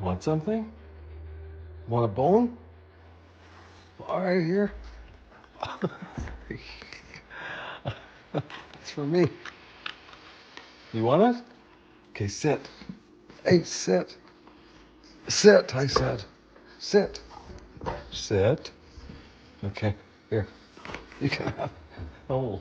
Want something? Want a bone? All right, here. It's for me. You want it? Okay, sit. Hey, sit. Sit, I said. Sit. Sit. Okay, here. You can have it. Oh.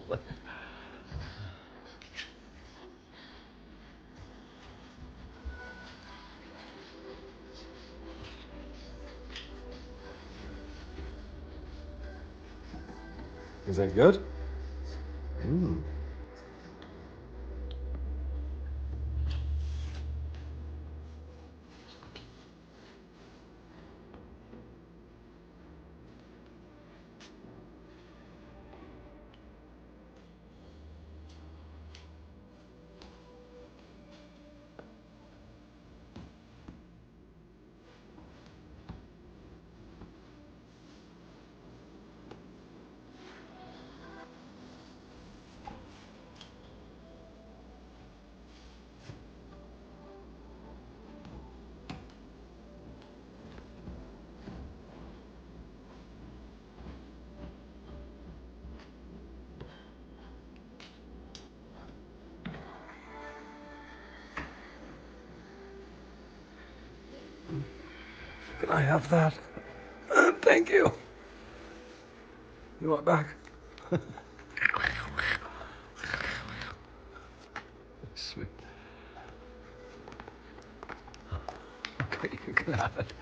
Is that good? Mm. Can I have that? Thank you. You want it back? Sweet. Okay, you can have it.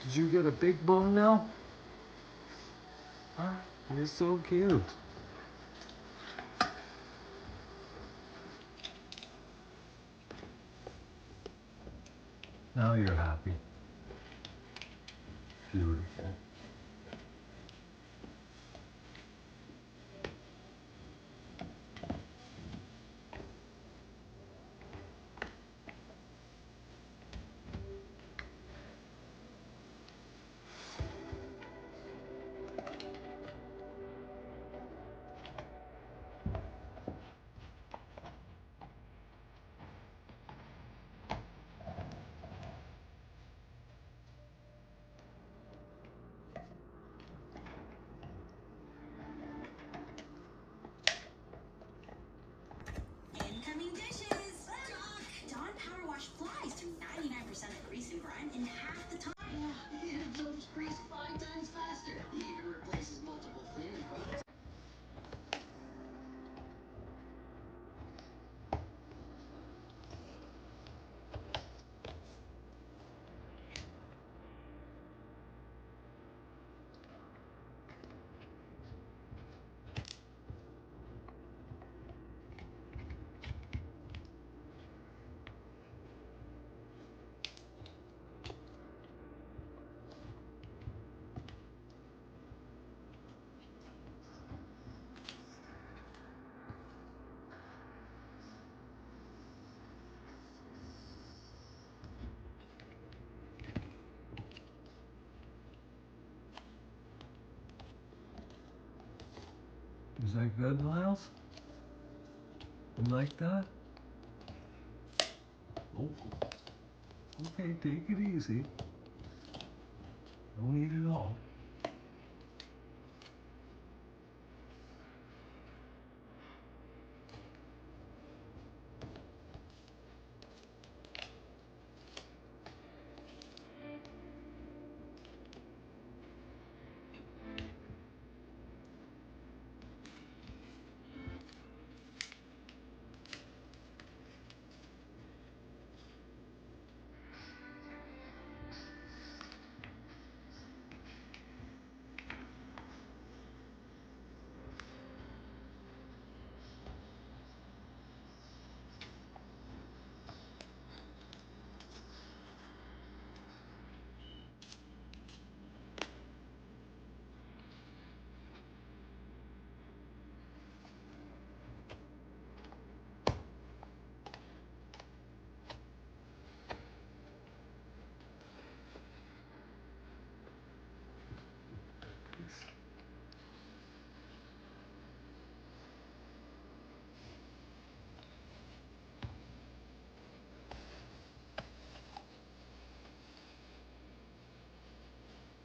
Did you get a big bone now? Huh? You're so cute. Now you're happy. Beautiful. Incoming dishes! Doc! Dawn Power Wash flies through 99% of grease and grime in half the time. It absorbs grease 5 times faster. It even replaces multiple cleaning products. Is that good, Miles? You like that? Oh. Okay, take it easy. Don't eat it all.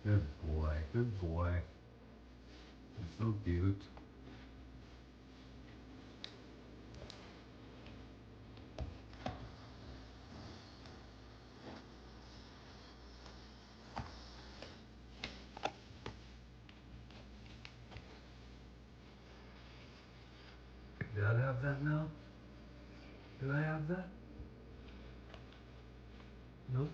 Good boy, good boy. You're so cute. Did I have that now? Did I have that? Nope.